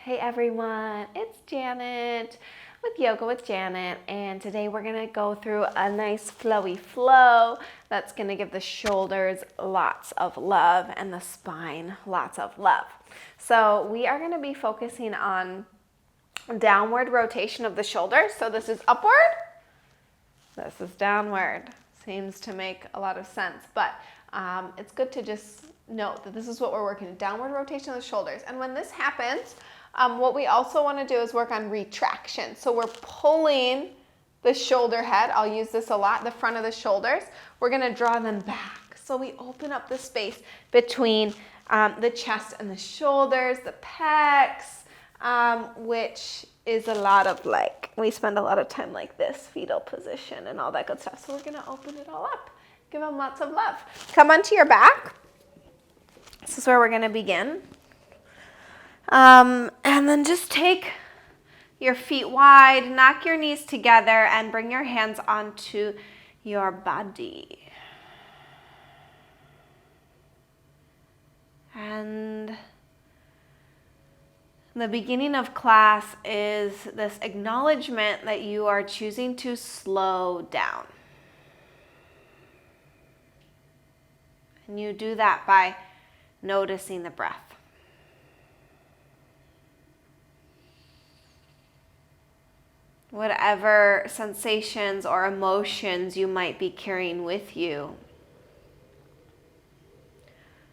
Hey everyone, it's Janet with Yoga with Janet, and today we're going to go through a nice flowy flow that's going to give the shoulders lots of love and the spine lots of love. So we are going to be focusing on downward rotation of the shoulders. So this is upward, this is downward. Seems to make a lot of sense, but it's good to just note that this is what we're working, downward rotation of the shoulders. And when this happens, what we also want to do is work on retraction. So we're pulling the shoulder head. I'll use this a lot, the front of the shoulders. We're going to draw them back. So we open up the space between the chest and the shoulders, the pecs, which is a lot of we spend a lot of time like this, fetal position and all that good stuff. So we're going to open it all up. Give them lots of love. Come onto your back. This is where we're going to begin. And then just take your feet wide, knock your knees together, and bring your hands onto your body. And the beginning of class is this acknowledgement that you are choosing to slow down. And you do that by noticing the breath. Whatever sensations or emotions you might be carrying with you,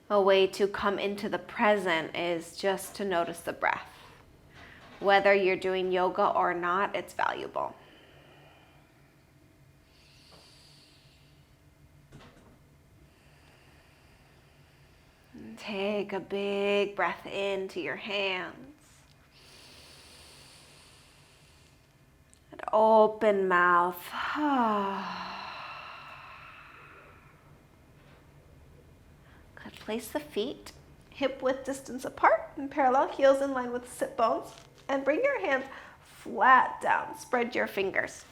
a way to come into the present is just to notice the breath. Whether you're doing yoga or not, it's valuable. And take a big breath into your hands. And open mouth. Good. Place the feet hip width distance apart and parallel, heels in line with the sit bones. And bring your hands flat down. Spread your fingers.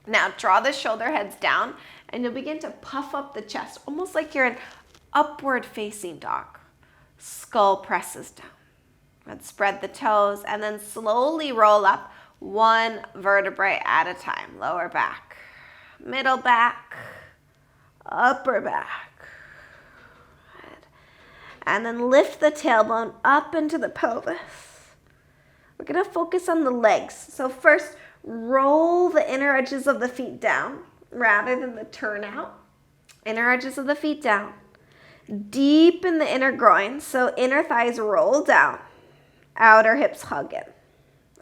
Now draw the shoulder heads down and you'll begin to puff up the chest, almost like you're an upward facing dog. Skull presses down. And spread the toes and then slowly roll up one vertebrae at a time. Lower back, middle back, upper back. Good. And then lift the tailbone up into the pelvis. We're going to focus on the legs. So first, roll the inner edges of the feet down rather than the turn out. Inner edges of the feet down. Deepen the inner groin, so inner thighs roll down. Outer hips hug in.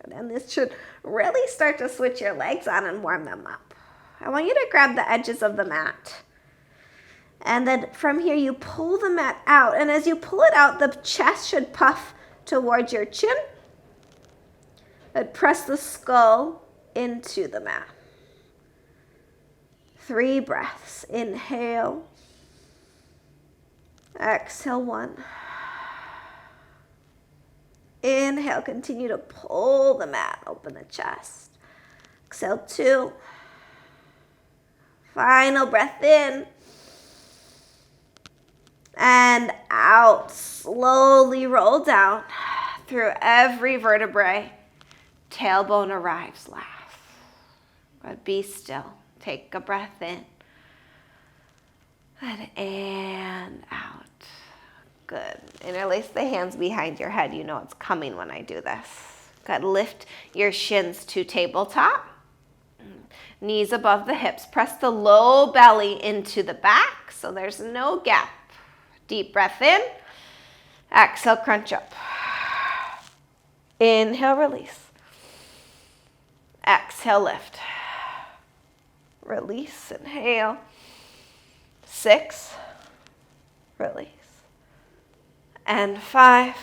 And this should really start to switch your legs on and warm them up. I want you to grab the edges of the mat. And then from here, you pull the mat out. And as you pull it out, the chest should puff towards your chin. And press the skull into the mat. 3 breaths. Inhale. Exhale 1. Inhale, continue to pull the mat, open the chest. Exhale 2. Final breath in. And out. Slowly roll down through every vertebrae. Tailbone arrives last. But be still. Take a breath in. And out. Good. Interlace the hands behind your head. You know it's coming when I do this. Good. Lift your shins to tabletop. Knees above the hips. Press the low belly into the back so there's no gap. Deep breath in. Exhale, crunch up. Inhale, release. Exhale, lift. Release, inhale. 6. Release. And 5,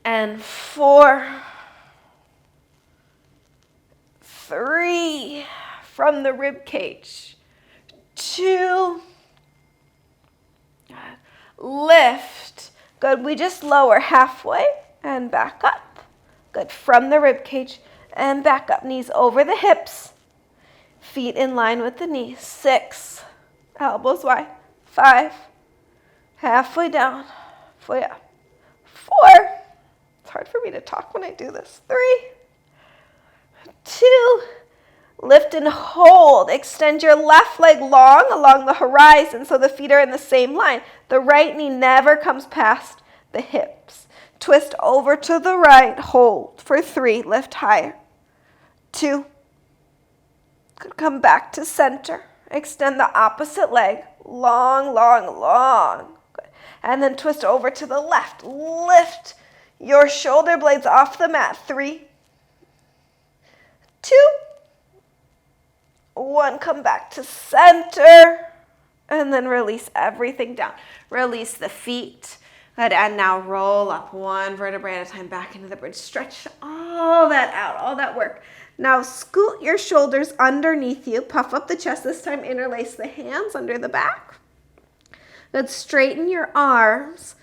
and 4, 3, from the rib cage, 2, lift. Good, we just lower halfway and back up. Good, from the rib cage and back up, knees over the hips, feet in line with the knees. 6, elbows wide. 5, halfway down, halfway up. hard for me to talk when I do this. 3, 2, lift and hold. Extend your left leg long along the horizon so the feet are in the same line. The right knee never comes past the hips. Twist over to the right, hold for 3, lift higher. 2, come back to center. Extend the opposite leg, long, long, long. Good. And then twist over to the left. Lift your shoulder blades off the mat. 3, 2, 1. Come back to center. And then release everything down. Release the feet. Good. And now roll up 1 vertebrae at a time back into the bridge. Stretch all that out, all that work. Now scoot your shoulders underneath you. Puff up the chest. This time interlace the hands under the back. Good. Straighten your arms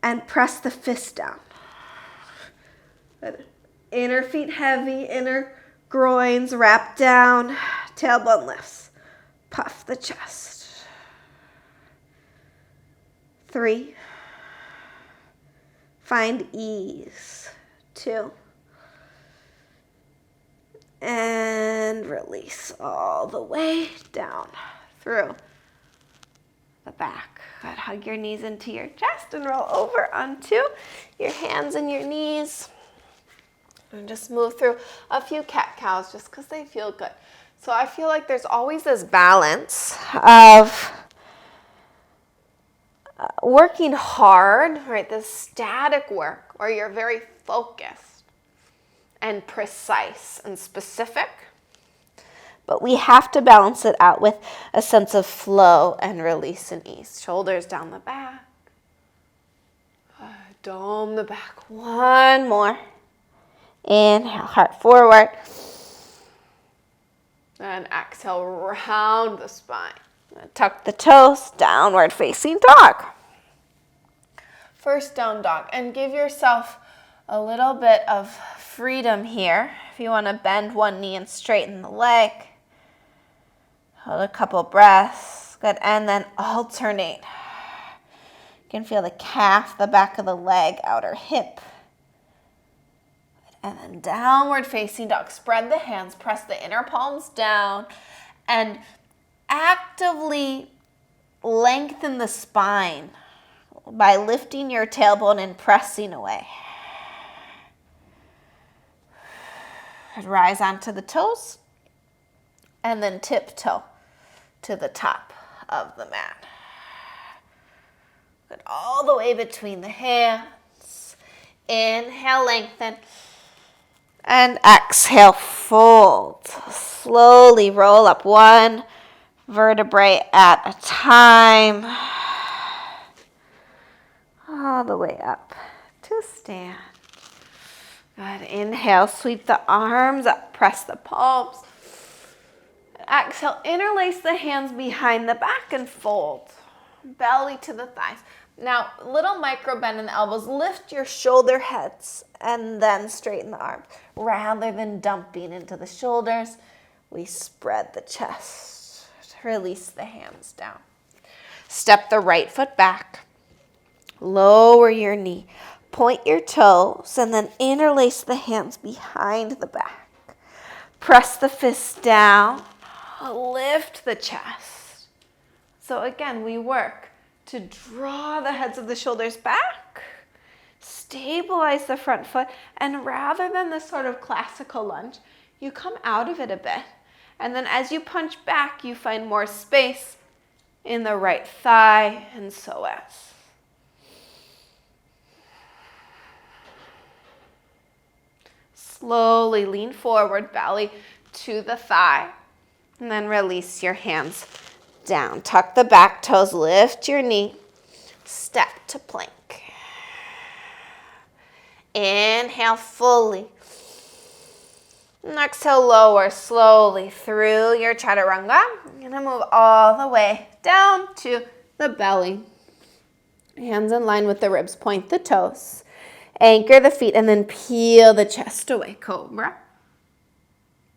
and press the fist down. Good. Inner feet heavy, inner groins wrap down. Tailbone lifts. Puff the chest. 3. Find ease. 2. And release all the way down through the back. Good. Hug your knees into your chest and roll over onto your hands and your knees. And just move through a few cat-cows just because they feel good. So I feel like there's always this balance of working hard, right? This static work where you're very focused and precise and specific. But we have to balance it out with a sense of flow and release and ease. Shoulders down the back. Dome the back. 1 more. Inhale, heart forward. And exhale, round the spine. Tuck the toes, downward facing dog. First down dog. And give yourself a little bit of freedom here. If you want to bend one knee and straighten the leg. Hold a couple breaths. Good. And then alternate. You can feel the calf, the back of the leg, outer hip. And then downward facing dog. Spread the hands, press the inner palms down, and actively lengthen the spine by lifting your tailbone and pressing away. Rise onto the toes, and then tiptoe to the top of the mat. Good. All the way between the hands. Inhale, lengthen. And exhale, fold. Slowly roll up 1 vertebrae at a time. All the way up to stand. Good. Inhale, sweep the arms up, press the palms. Exhale, interlace the hands behind the back and fold. Belly to the thighs. Now, little micro bend in the elbows. Lift your shoulder heads and then straighten the arms. Rather than dumping into the shoulders, we spread the chest. Release the hands down. Step the right foot back. Lower your knee. Point your toes and then interlace the hands behind the back. Press the fists down. Lift the chest. So again, we work to draw the heads of the shoulders back, stabilize the front foot, and rather than this sort of classical lunge, you come out of it a bit. And then as you punch back, you find more space in the right thigh and psoas. Slowly lean forward, belly to the thigh, and then release your hands down. Tuck the back toes, lift your knee, step to plank. Inhale fully. And exhale, lower slowly through your chaturanga. You're gonna move all the way down to the belly. Hands in line with the ribs, point the toes. Anchor the feet and then peel the chest away. Cobra.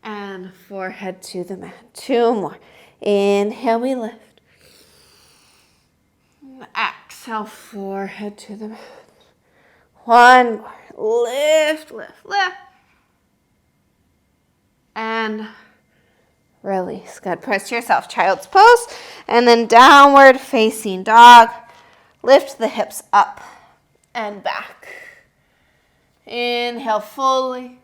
And forehead to the mat. 2 more. Inhale, we lift. Exhale, forehead to the mat. 1 more. lift, lift, lift. And release. Good. Press yourself. Child's pose. And then downward facing dog. Lift the hips up and back. Inhale fully.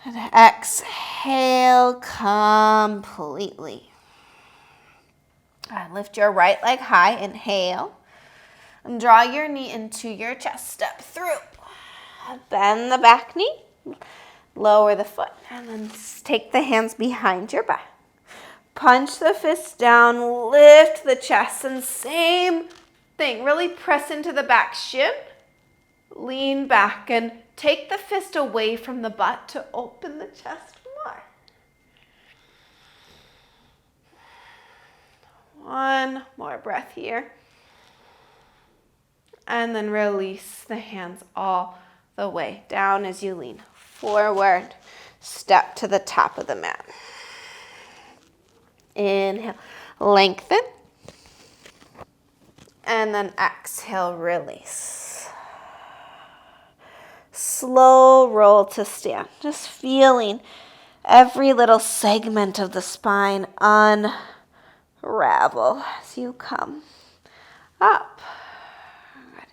And exhale completely. And lift your right leg high. Inhale. And draw your knee into your chest. Step through. Bend the back knee. Lower the foot. And then take the hands behind your back. Punch the fists down. Lift the chest. And same thing. Really press into the back shin. Lean back and take the fist away from the butt to open the chest more. One more breath here. And then release the hands all the way down as you lean forward. Step to the top of the mat. Inhale, lengthen. And then exhale, release. Slow roll to stand. Just feeling every little segment of the spine unravel as you come up. Good.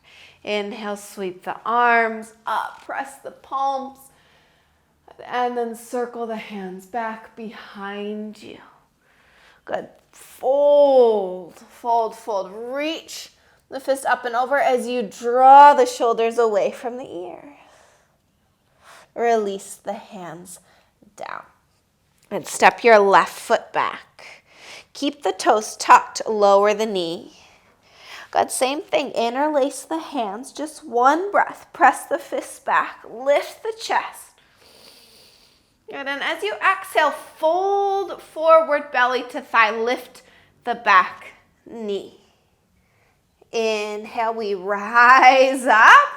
Inhale, sweep the arms up, press the palms, and then circle the hands back behind you. Good. Fold, fold, fold. Reach the fist up and over as you draw the shoulders away from the ears. Release the hands down. And step your left foot back. Keep the toes tucked, lower the knee. Good, same thing. Interlace the hands, just one breath. Press the fists back, lift the chest. Good, and as you exhale, fold forward, belly to thigh, lift the back knee. Inhale, we rise up,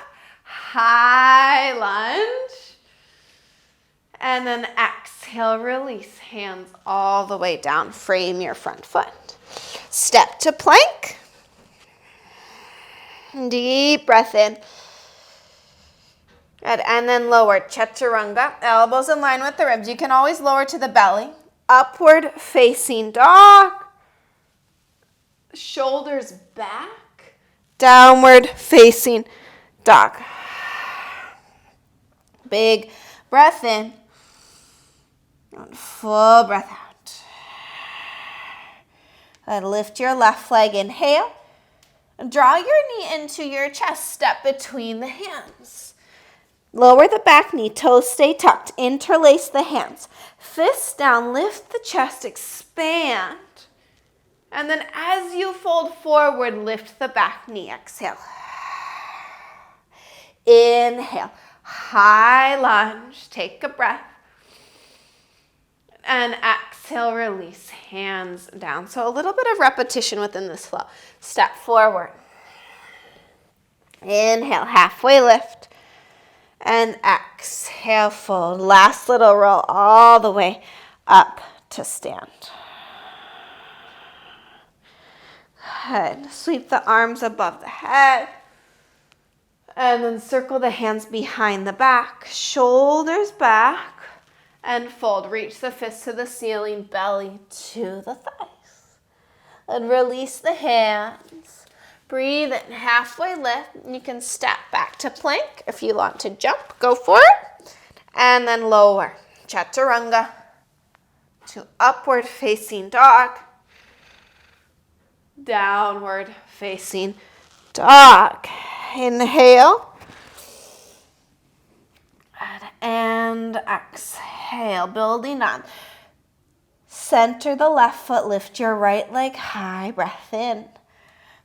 high lunge. And then exhale, release, hands all the way down. Frame your front foot. Step to plank. Deep breath in. Good. And then lower, chaturanga. Elbows in line with the ribs. You can always lower to the belly. Upward facing dog. Shoulders back. Downward facing dog. Big breath in. And full breath out. And lift your left leg. Inhale. Draw your knee into your chest. Step between the hands. Lower the back knee. Toes stay tucked. Interlace the hands. Fists down. Lift the chest. Expand. And then as you fold forward, lift the back knee. Exhale. Inhale. High lunge. Take a breath. And exhale, release, hands down. So a little bit of repetition within this flow. Step forward. Inhale, halfway lift. And exhale, fold. Last little roll all the way up to stand. Good. Sweep the arms above the head. And then circle the hands behind the back. Shoulders back. And fold. Reach the fists to the ceiling, belly to the thighs. And release the hands. Breathe in, halfway lift. You can step back to plank. If you want to jump, go for it. And then lower. Chaturanga to upward facing dog. Downward facing dog. Inhale. And exhale, building on. Center the left foot, lift your right leg high, breath in.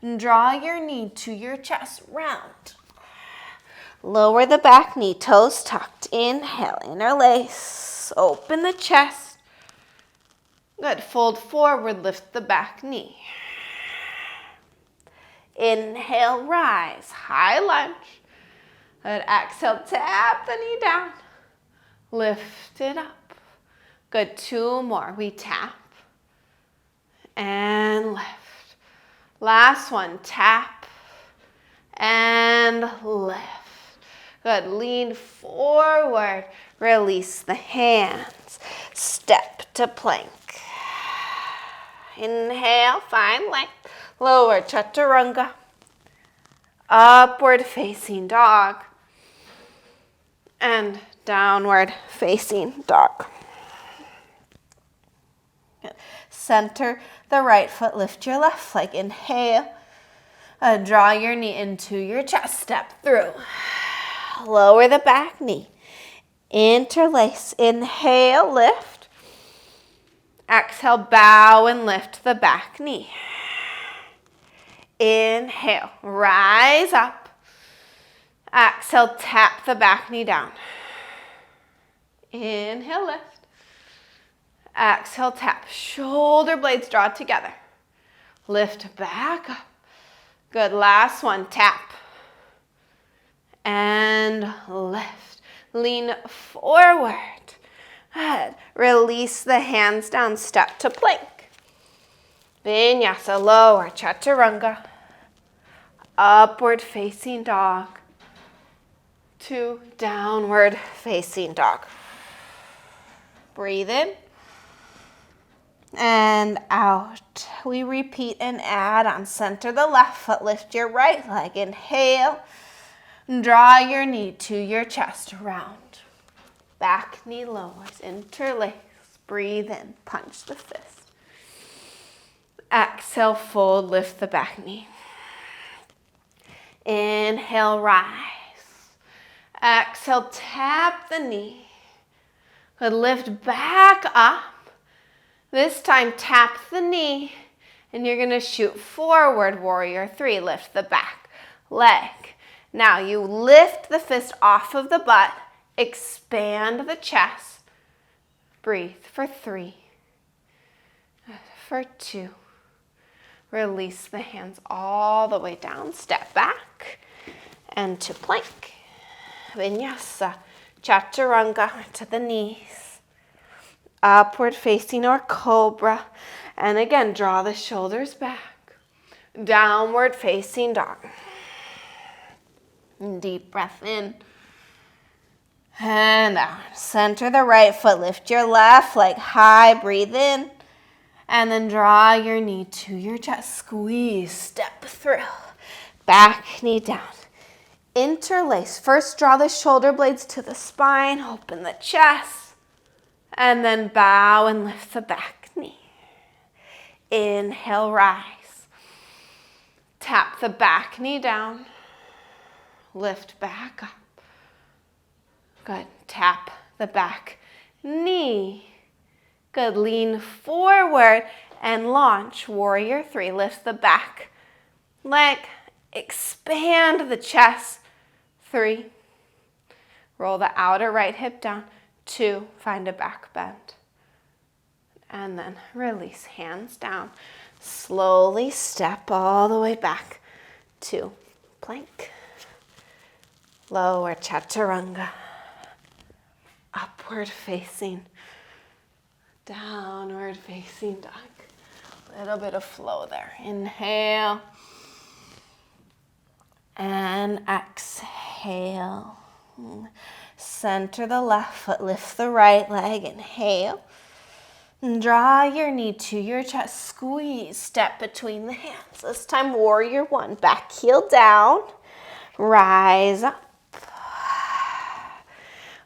And draw your knee to your chest, round. Lower the back knee, toes tucked. Inhale, interlace, open the chest. Good, fold forward, lift the back knee. Inhale, rise, high lunge. Good, exhale, tap the knee down. Lift it up. Good, two more. We tap and lift. Last one, tap and lift. Good, lean forward. Release the hands. Step to plank. Inhale, find length. Lower chaturanga. Upward facing dog. And downward facing dog. Good. Center the right foot, lift your left leg. Inhale. Draw your knee into your chest. Step through. Lower the back knee. Interlace. Inhale, lift. Exhale, bow and lift the back knee. Inhale, rise up. Exhale, tap the back knee down. Inhale, lift. Exhale, tap. Shoulder blades draw together. Lift back up. Good, last one, tap. And lift. Lean forward. Good. Release the hands down, step to plank. Vinyasa, lower chaturanga. Upward facing dog. To downward facing dog. Breathe in. And out. We repeat and add on. Center the left foot, lift your right leg. Inhale. Draw your knee to your chest, round. Back knee lowers, interlace. Breathe in, punch the fist. Exhale, fold, lift the back knee. Inhale, rise. Exhale, tap the knee. Good, lift back up. This time, tap the knee, and you're gonna shoot forward, warrior three. Lift the back leg. Now you lift the fist off of the butt, expand the chest. Breathe for 3, for 2. Release the hands all the way down, step back, and to plank. Vinyasa, chaturanga to the knees. Upward facing or cobra. And again, draw the shoulders back. Downward facing dog. Deep breath in. And out. Center the right foot. Lift your left leg high. Breathe in. And then draw your knee to your chest. Squeeze. Step through. Back knee down. Interlace. First, draw the shoulder blades to the spine. Open the chest. And then bow and lift the back knee. Inhale, rise. Tap the back knee down. Lift back up. Good. Tap the back knee. Good. Lean forward and launch. Warrior three. Lift the back leg. Expand the chest. 3. Roll the outer right hip down. 2. Find a back bend. And then release, hands down. Slowly step all the way back to plank. Lower chaturanga. Upward facing. Downward facing dog. A little bit of flow there. Inhale. And exhale. Center the left foot, lift the right leg, inhale. Draw your knee to your chest, squeeze, step between the hands. This time, warrior one, back heel down, rise up.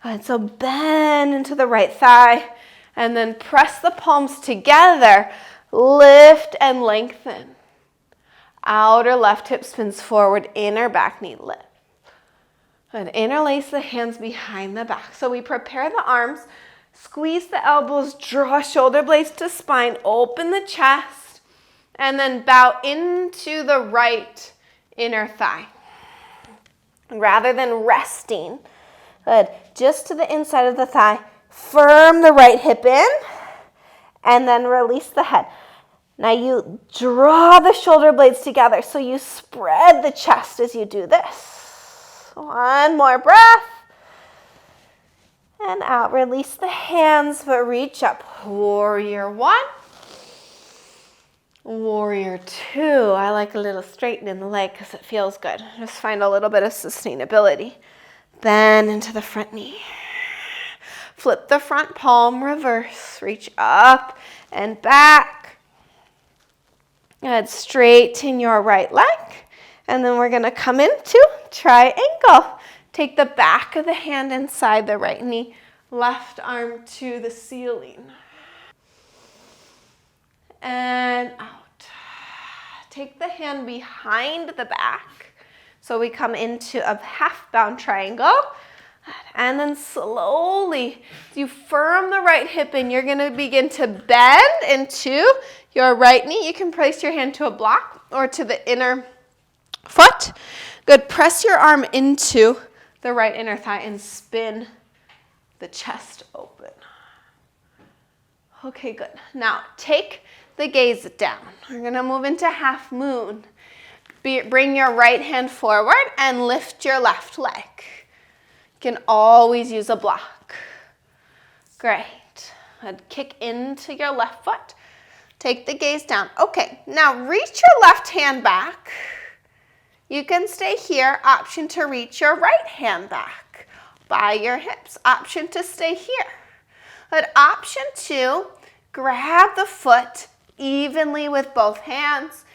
And so bend into the right thigh, and then press the palms together, lift and lengthen. Outer left hip spins forward, inner back knee lift. And interlace the hands behind the back. So we prepare the arms, squeeze the elbows, draw shoulder blades to spine, open the chest, and then bow into the right inner thigh. Rather than resting, good, just to the inside of the thigh, firm the right hip in, and then release the head. Now you draw the shoulder blades together, so you spread the chest as you do this. One more breath. And out. Release the hands, but reach up. Warrior one. Warrior two. I like a little straighten in the leg because it feels good. Just find a little bit of sustainability. then into the front knee. Flip the front palm, reverse, reach up and back. Good, straighten your right leg. And then we're gonna come into triangle. Take the back of the hand inside the right knee, left arm to the ceiling. And out. Take the hand behind the back. So we come into a half bound triangle. And then slowly, as you firm the right hip in, you're gonna begin to bend into your right knee. You can place your hand to a block or to the inner foot. Good, press your arm into the right inner thigh and spin the chest open. Okay, good. Now take the gaze down. We're gonna move into half moon. Bring your right hand forward and lift your left leg. You can always use a block. Great. And kick into your left foot. Take the gaze down. Okay, now reach your left hand back. You can stay here. Option to reach your right hand back by your hips. Option to stay here. But option to grab the foot evenly with both hands.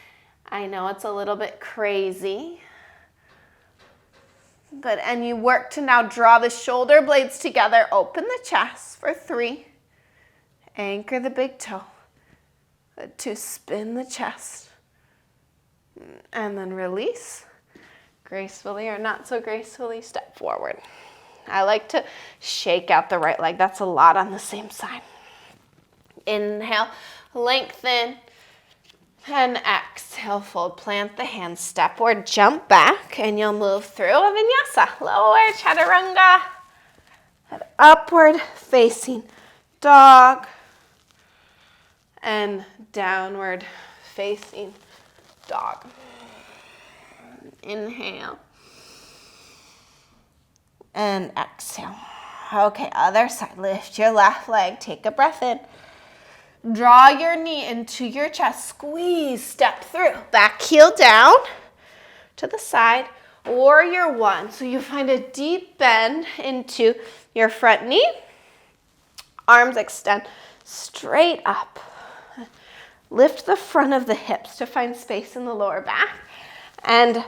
I know it's a little bit crazy. Good, and you work to now draw the shoulder blades together. Open the chest for 3. Anchor the big toe. Good, 2, spin the chest. And then release. Gracefully or not so gracefully, step forward. I like to shake out the right leg. That's a lot on the same side. Inhale, lengthen. And exhale, fold, plant the hands, step or jump back, and you'll move through a vinyasa. Lower chaturanga. And upward facing dog. And downward facing dog. Inhale. And exhale. Okay, other side. Lift your left leg. Take a breath in. Draw your knee into your chest. Squeeze, step through. Back heel down to the side. Warrior 1. So you find a deep bend into your front knee. Arms extend straight up. Lift the front of the hips to find space in the lower back. And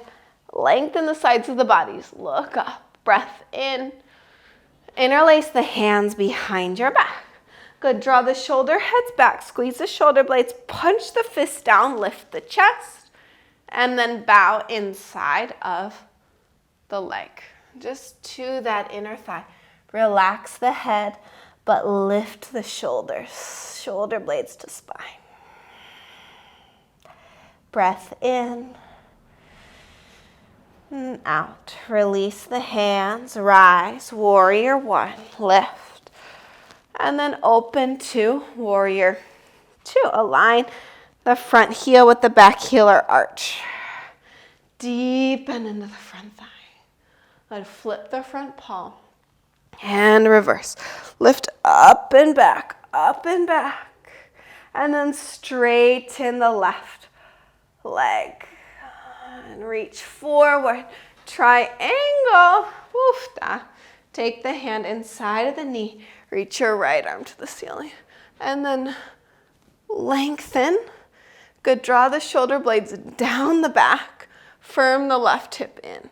lengthen the sides of the bodies. Look up. Breath in. Interlace the hands behind your back. Good, draw the shoulder heads back, squeeze the shoulder blades, punch the fists down, lift the chest, and then bow inside of the leg. Just to that inner thigh. Relax the head, but lift the shoulders, shoulder blades to spine. Breath in and out. Release the hands, rise, warrior 1, lift. And then open to warrior 2. Align the front heel with the back heel or arch. Deepen into the front thigh. Then flip the front palm. And reverse. Lift up and back, up and back. And then straighten the left leg. And reach forward. Triangle. Woofda. Take the hand inside of the knee. Reach your right arm to the ceiling. And then lengthen. Good, draw the shoulder blades down the back. Firm the left hip in.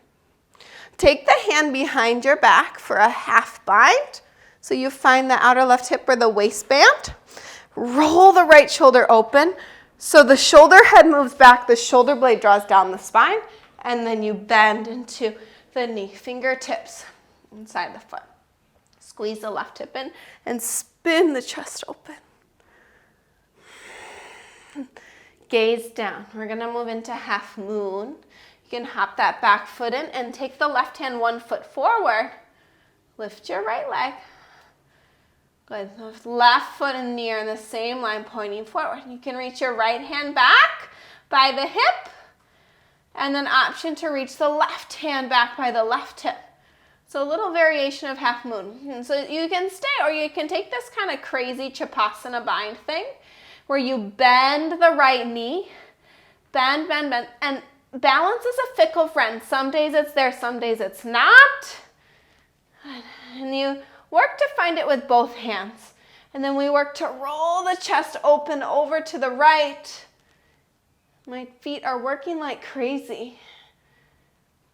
Take the hand behind your back for a half bind. So you find the outer left hip or the waistband. Roll the right shoulder open. So the shoulder head moves back, the shoulder blade draws down the spine, and then you bend into the knee. Fingertips inside the foot. Squeeze the left hip in and spin the chest open. Gaze down. We're gonna move into half moon. You can hop that back foot in and take the left hand 1 foot forward. Lift your right leg. Good. Left foot and knee are in the same line pointing forward. You can reach your right hand back by the hip. And then option to reach the left hand back by the left hip. So a little variation of half moon. And so you can stay or you can take this kind of crazy Shavasana bind thing where you bend the right knee, bend, bend, bend. And balance is a fickle friend. Some days it's there, some days it's not. And you work to find it with both hands. And then we work to roll the chest open over to the right. My feet are working like crazy.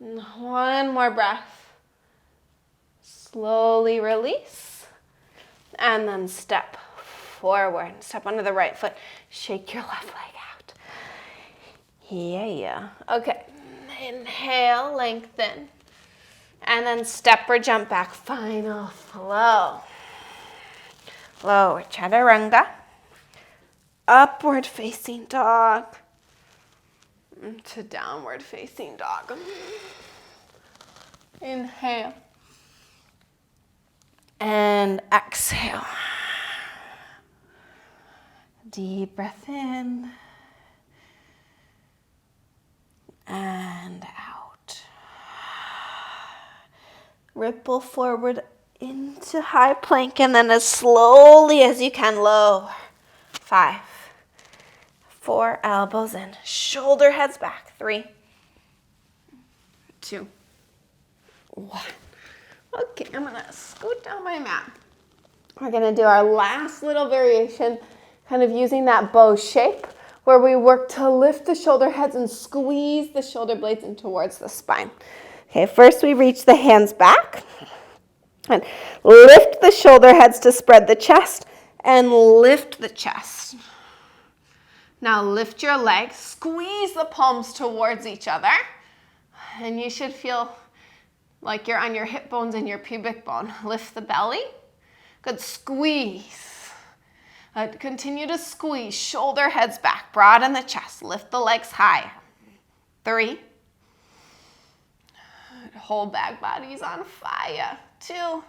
And one more breath. Slowly release. And then step forward. Step onto the right foot. Shake your left leg out. Yeah. Okay. Inhale, lengthen. And then step or jump back. Final flow. Lower chaturanga. Upward facing dog. To downward facing dog. Inhale. And exhale. Deep breath in. And out. Ripple forward into high plank and then as slowly as you can lower. 5, 4, elbows in, shoulder heads back. 3, 2, 1. Okay, I'm gonna scoot down my mat. We're gonna do our last little variation, kind of using that bow shape, where we work to lift the shoulder heads and squeeze the shoulder blades in towards the spine. Okay, first we reach the hands back and lift the shoulder heads to spread the chest and lift the chest. Now lift your legs, squeeze the palms towards each other, and you should feel like you're on your hip bones and your pubic bone. Lift the belly. Good, squeeze. Continue to squeeze, shoulder heads back, broaden the chest, lift the legs higher. 3. Whole back body's on fire. 2.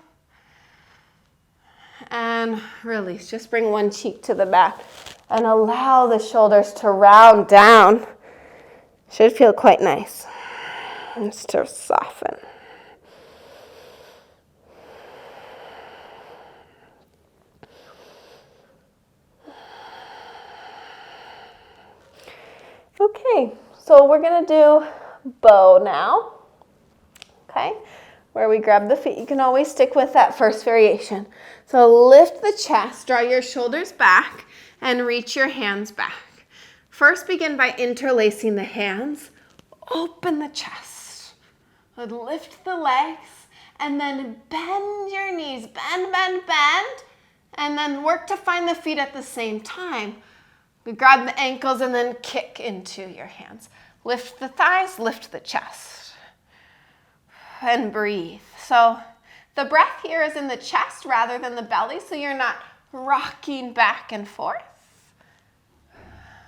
And release. Just bring one cheek to the back and allow the shoulders to round down. Should feel quite nice. Just to soften. Okay, so we're gonna do bow now. Okay, where we grab the feet. You can always stick with that first variation. So lift the chest, draw your shoulders back, and reach your hands back. First, begin by interlacing the hands. Open the chest. Lift the legs, and then bend your knees. Bend, bend, bend, and then work to find the feet at the same time. We grab the ankles and then kick into your hands. Lift the thighs, lift the chest. And breathe. So the breath here is in the chest rather than the belly, so you're not rocking back and forth.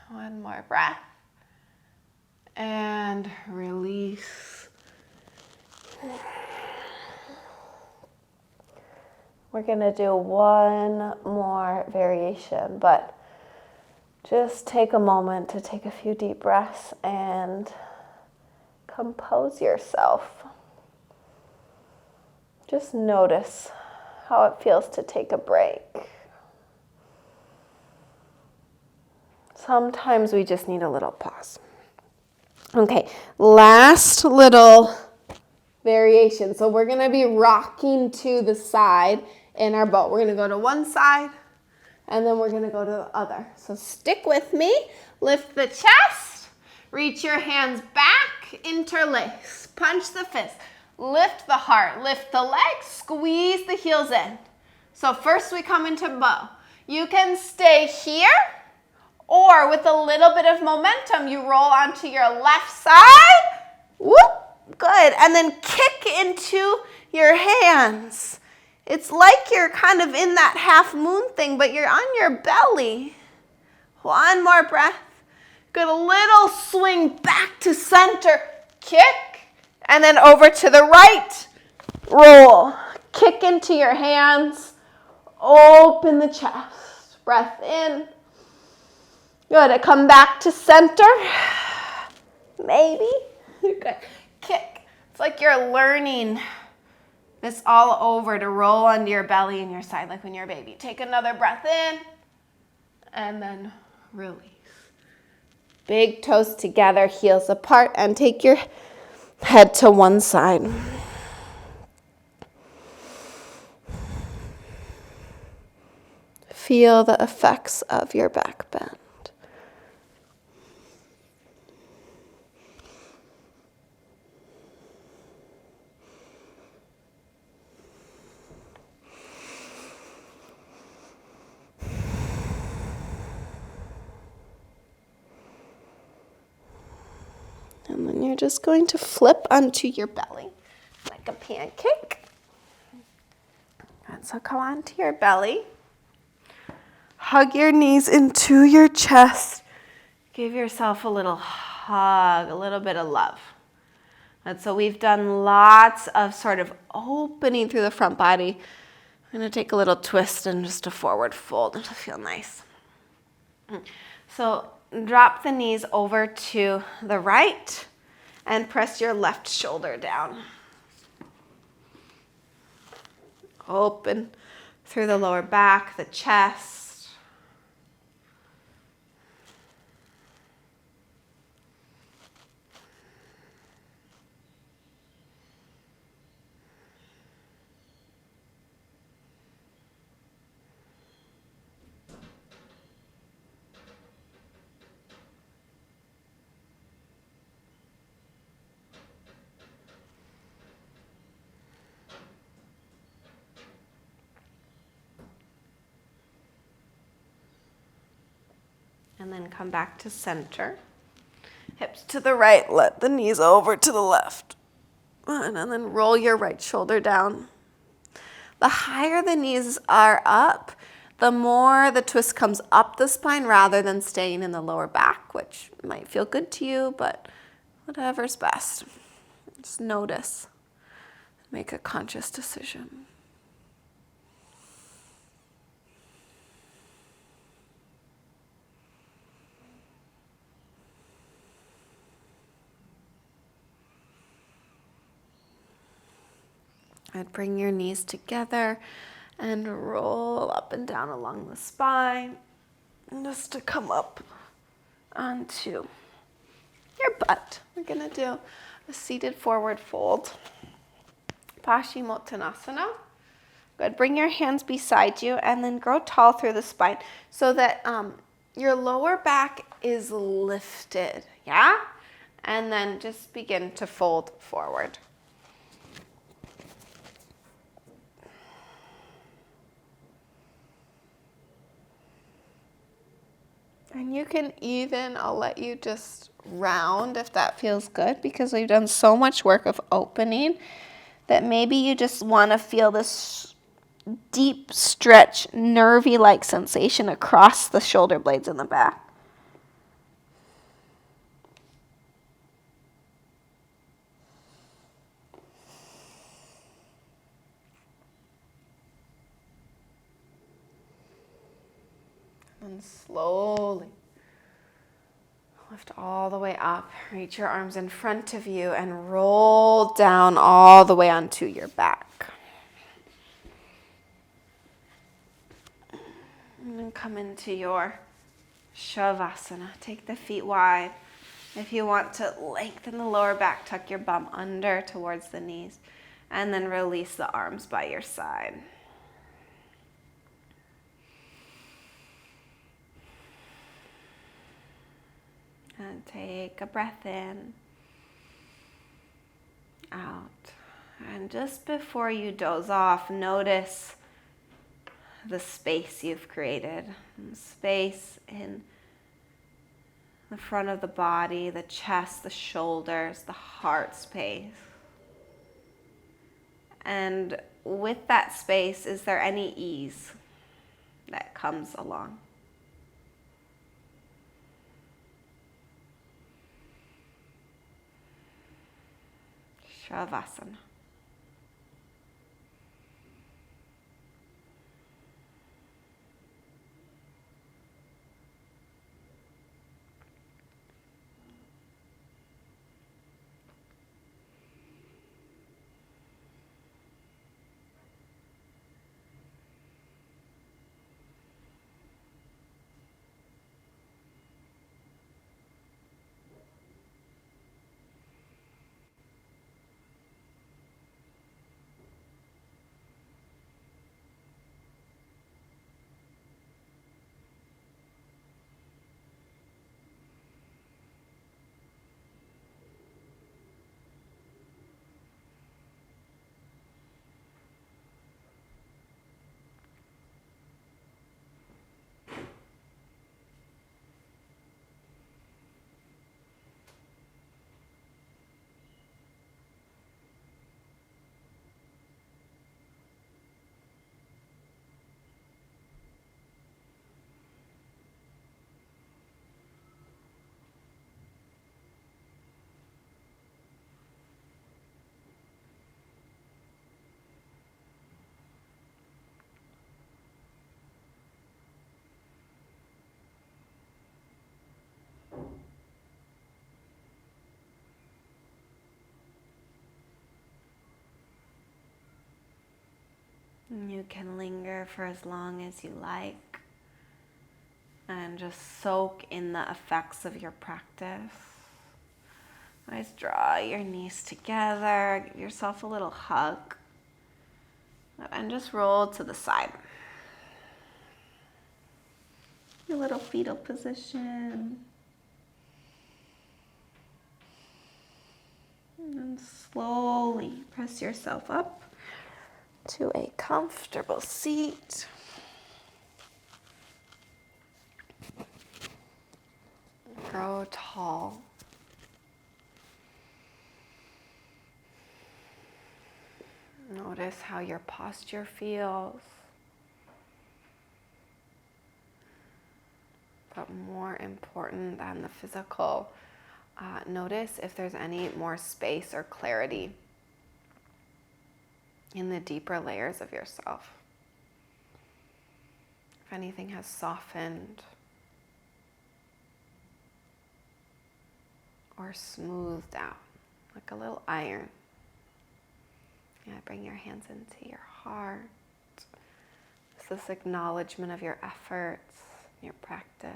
One more breath. And release. We're gonna do one more variation, but just take a moment to take a few deep breaths and compose yourself. Just notice how it feels to take a break. Sometimes we just need a little pause. Okay, last little variation. So we're gonna be rocking to the side in our boat. We're gonna go to one side, and then we're gonna go to the other. So stick with me. Lift the chest, reach your hands back, interlace, punch the fist, lift the heart, lift the legs, squeeze the heels in. So first we come into bow. You can stay here, or with a little bit of momentum, you roll onto your left side. Whoop, good. And then kick into your hands. It's like you're kind of in that half moon thing, but you're on your belly. One more breath. Good, a little swing back to center. Kick, and then over to the right. Roll. Kick into your hands. Open the chest. Breath in. Good, come back to center. Maybe. Good. Kick. It's like you're learning this all over to roll onto your belly and your side like when you're a baby. Take another breath in and then release. Big toes together, heels apart, and take your head to one side. Feel the effects of your back bend. And then you're just going to flip onto your belly like a pancake. And so come onto your belly. Hug your knees into your chest. Give yourself a little hug, a little bit of love. And so we've done lots of sort of opening through the front body. I'm going to take a little twist and just a forward fold. It'll feel nice. So drop the knees over to the right and press your left shoulder down. Open through the lower back, the chest. And then come back to center. Hips to the right, let the knees over to the left. And then roll your right shoulder down. The higher the knees are up, the more the twist comes up the spine rather than staying in the lower back, which might feel good to you, but whatever's best. Just notice. Make a conscious decision. And bring your knees together and roll up and down along the spine. And just to come up onto your butt. We're going to do a seated forward fold. Paschimottanasana. Good. Bring your hands beside you and then grow tall through the spine so that your lower back is lifted. Yeah? And then just begin to fold forward. And you can even, I'll let you just round if that feels good, because we've done so much work of opening that maybe you just want to feel this deep stretch, nervy-like sensation across the shoulder blades in the back. And slowly lift all the way up. Reach your arms in front of you and roll down all the way onto your back. And then come into your Shavasana. Take the feet wide. If you want to lengthen the lower back, tuck your bum under towards the knees. And then release the arms by your side. And take a breath in, out. And just before you doze off, notice the space you've created. Space in the front of the body, the chest, the shoulders, the heart space. And with that space, is there any ease that comes along? Shavasana. You can linger for as long as you like and just soak in the effects of your practice. Always draw your knees together, give yourself a little hug, and just roll to the side. Your little fetal position. And slowly press yourself up to a comfortable seat. Grow tall. Notice how your posture feels. But more important than the physical, notice if there's any more space or clarity in the deeper layers of yourself. If anything has softened or smoothed out, like a little iron. Yeah, bring your hands into your heart. It's this acknowledgement of your efforts, your practice.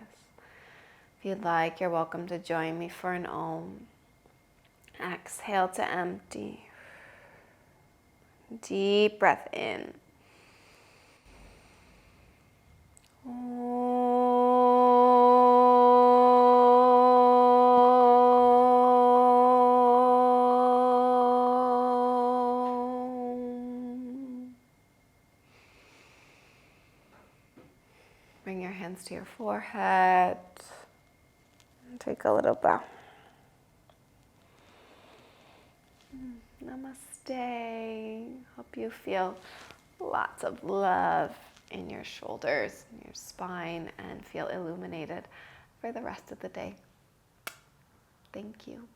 If you'd like, you're welcome to join me for an Om. Exhale to empty. Deep breath in. Bring your hands to your forehead. Take a little bow. Namaste. Hope you feel lots of love in your shoulders, in your spine, and feel illuminated for the rest of the day. Thank you.